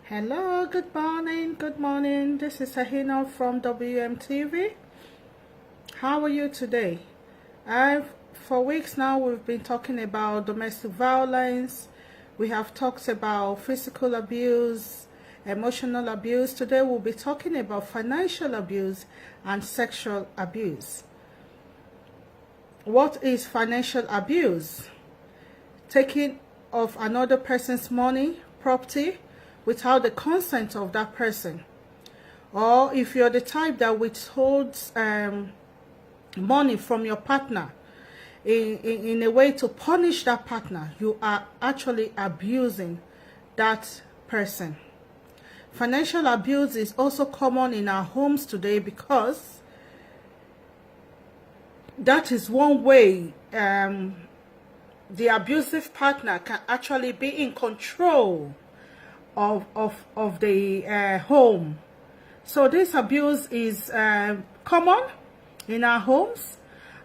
Hello, good morning, good morning. This is Sahina from WMTV. How are you today? For weeks now, we've been talking about domestic violence. We have talked about physical abuse, emotional abuse. Today, we'll be talking about financial abuse and sexual abuse. What is financial abuse? Taking of another person's money, property, without the consent of that person. Or if you're the type that withholds money from your partner in a way to punish that partner, you are actually abusing that person. Financial abuse is also common in our homes today because that is one way the abusive partner can actually be in control of the home. So this abuse is common in our homes,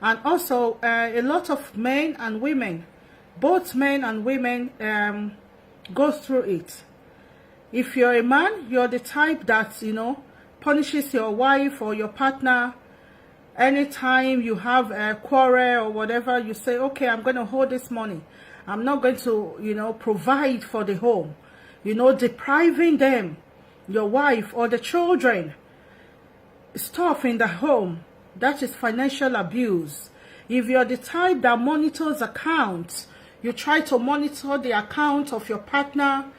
and also a lot of men and women, both men and women, go through it. If you're a man, you're the type that punishes your wife or your partner. Anytime you have a quarrel or whatever, you say, okay, I'm going to hold this money, I'm not going to provide for the home. Depriving them, your wife or the children, stuff in the home. That is financial abuse. If you're the type that monitors accounts, you try to monitor the account of your partner,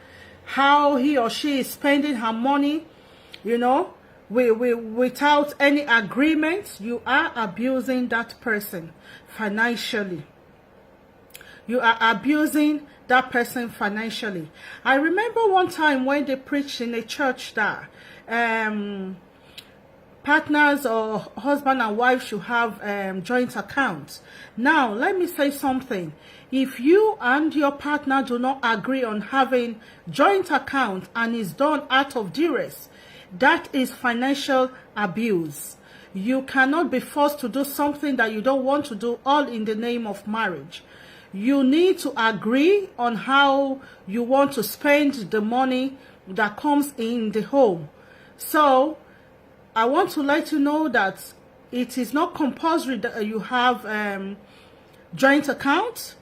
how he or she is spending her money, without any agreement, you are abusing that person financially. You are abusing that person financially. I remember one time when they preached in a church that partners or husband and wife should have joint accounts. Now, let me say something. If you and your partner do not agree on having joint account and is done out of duress, that is financial abuse. You cannot be forced to do something that you don't want to do, all in the name of marriage. You need to agree on how you want to spend the money that comes in the home. So, I want to let you know that it is not compulsory that you have joint account.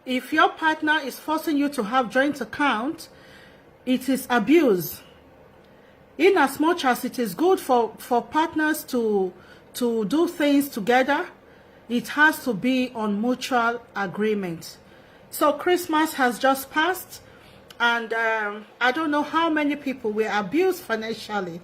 If your partner is forcing you to have joint account, it is abuse. In as much as it is good for partners to do things together, it has to be on mutual agreement. So Christmas has just passed, and I don't know how many people were abused financially,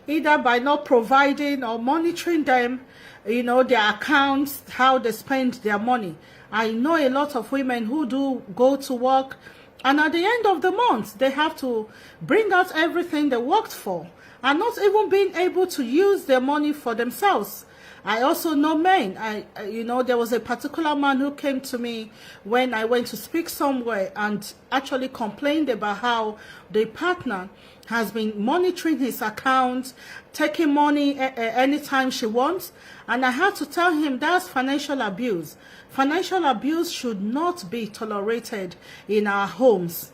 either by not providing or monitoring them, their accounts, how they spend their money. I know a lot of women who do go to work, and at the end of the month, they have to bring out everything they worked for, and not even being able to use their money for themselves. I also know men. There was a particular man who came to me when I went to speak somewhere and actually complained about how the partner has been monitoring his account, taking money anytime she wants. And I had to tell him that's financial abuse. Financial abuse should not be tolerated in our homes.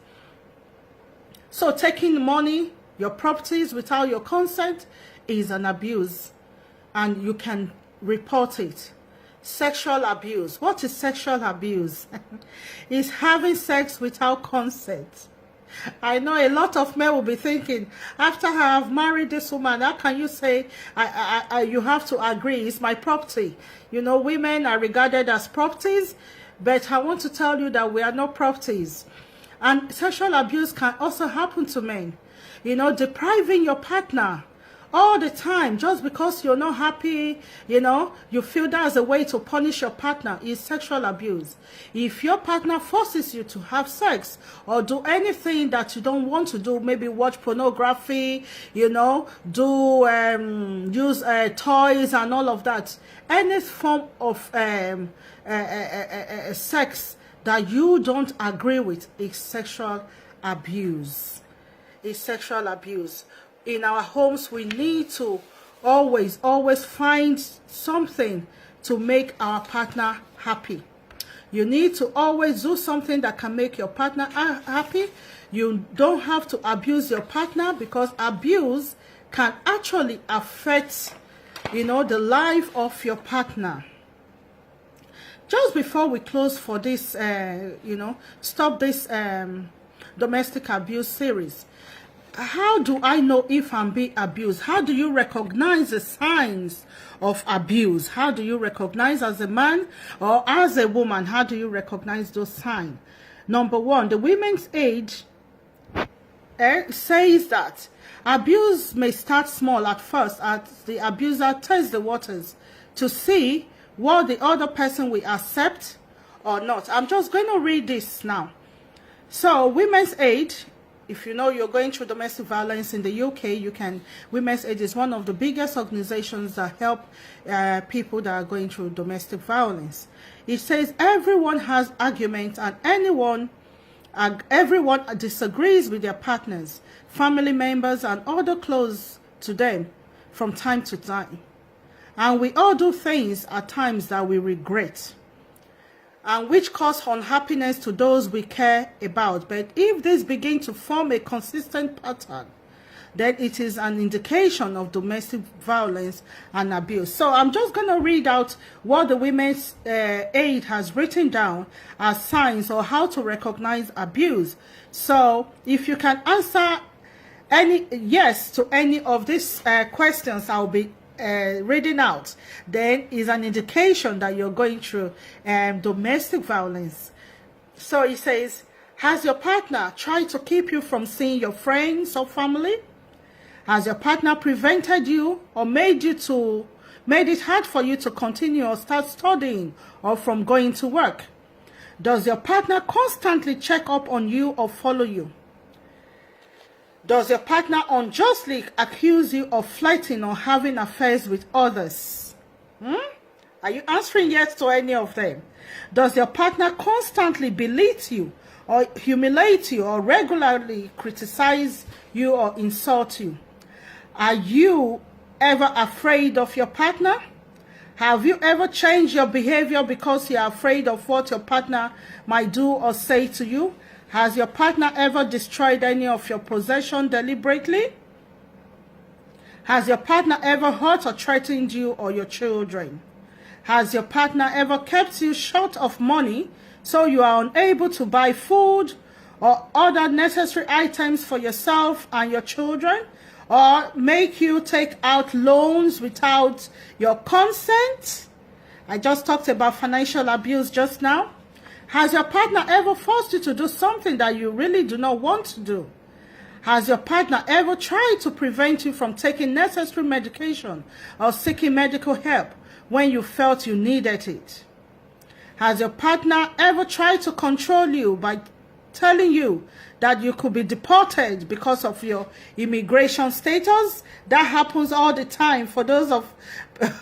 So taking money, your properties without your consent is an abuse, and you can report it. Sexual abuse. What is sexual abuse? It's having sex without consent. I know a lot of men will be thinking, after I have married this woman, how can you say you have to agree? It's my property. Women are regarded as properties, but I want to tell you that we are not properties. And sexual abuse can also happen to men. Depriving your partner all the time just because you're not happy, you feel that's a way to punish your partner, is sexual abuse. If your partner forces you to have sex or do anything that you don't want to do, maybe watch pornography, use toys and all of that, any form of sex that you don't agree with is sexual abuse. Is sexual abuse. In our homes, we need to always find something to make our partner happy. You need to always do something that can make your partner happy. You don't have to abuse your partner, because abuse can actually affect, the life of your partner. Just before we close for this, stop this domestic abuse series, how do I know if I'm being abused? How do you recognize the signs of abuse? How do you recognize, as a man or as a woman, how do you recognize those signs? Number one, the Women's Aid says that abuse may start small at first, as the abuser tests the waters to see what the other person will accept or not. I'm just going to read this now. So, Women's Aid, if you know you're going through domestic violence in the UK, Women's Aid is one of the biggest organizations that help people that are going through domestic violence. It says everyone has arguments, and everyone disagrees with their partners, family members, and other close to them from time to time. And we all do things at times that we regret, and which cause unhappiness to those we care about. But if this begins to form a consistent pattern, then it is an indication of domestic violence and abuse. So I'm just going to read out what the Women's Aid has written down as signs, or how to recognize abuse. So if you can answer any yes to any of these questions I'll be reading out, then is an indication that you're going through domestic violence. So it says, has your partner tried to keep you from seeing your friends or family? Has your partner prevented you or made it hard for you to continue or start studying, or from going to work? Does your partner constantly check up on you or follow you? Does your partner unjustly accuse you of flirting or having affairs with others? Are you answering yes to any of them? Does your partner constantly belittle you or humiliate you, or regularly criticize you or insult you? Are you ever afraid of your partner? Have you ever changed your behavior because you're afraid of what your partner might do or say to you? Has your partner ever destroyed any of your possession deliberately? Has your partner ever hurt or threatened you or your children? Has your partner ever kept you short of money so you are unable to buy food or other necessary items for yourself and your children? Or make you take out loans without your consent? I just talked about financial abuse just now. Has your partner ever forced you to do something that you really do not want to do? Has your partner ever tried to prevent you from taking necessary medication or seeking medical help when you felt you needed it? Has your partner ever tried to control you by telling you that you could be deported because of your immigration status? That happens all the time for those of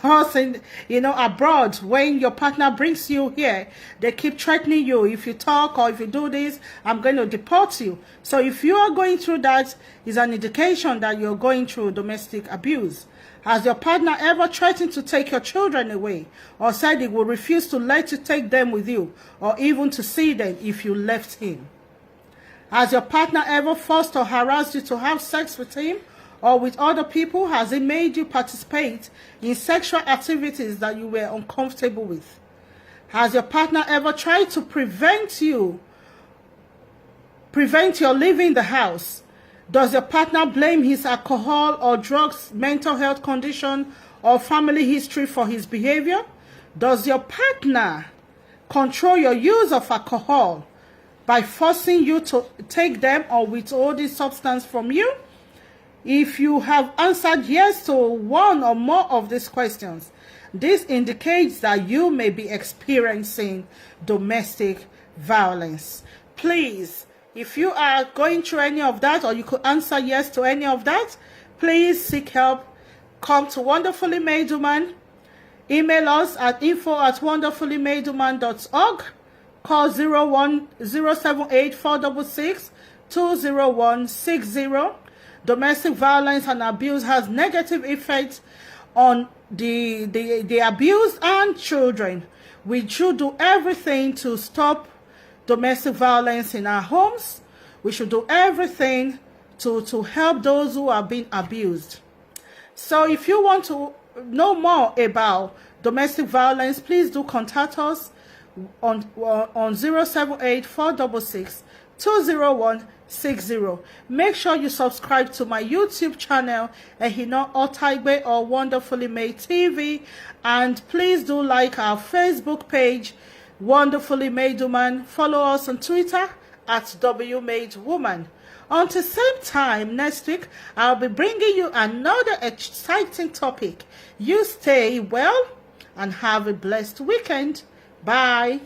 us in, abroad. When your partner brings you here, they keep threatening you. If you talk or if you do this, I'm going to deport you. So if you are going through that, is an indication that you're going through domestic abuse. Has your partner ever threatened to take your children away, or said he will refuse to let you take them with you, or even to see them if you left him? Has your partner ever forced or harassed you to have sex with him or with other people? Has he made you participate in sexual activities that you were uncomfortable with? Has your partner ever tried to prevent your leaving the house? Does your partner blame his alcohol or drugs, mental health condition, or family history for his behavior? Does your partner control your use of alcohol by forcing you to take them or withhold this substance from you? If you have answered yes to one or more of these questions, this indicates that you may be experiencing domestic violence. Please, if you are going through any of that, or you could answer yes to any of that, please seek help. Come to Wonderfully Made Woman. Email us at info@wonderfullymadewoman.org. Call 0108466200160. Domestic violence and abuse has negative effects on the abused and children. We should do everything to stop domestic violence in our homes. We should do everything to help those who are being abused. So if you want to know more about domestic violence, please do contact us on 078-466-20160. Make sure you subscribe to my YouTube channel, Ehina Otaigbe or Wonderfully Made TV, and please do like our Facebook page, Wonderfully Made Woman. Follow us on Twitter at WMadeWoman. Until same time next week, I'll be bringing you another exciting topic. You stay well and have a blessed weekend. Bye.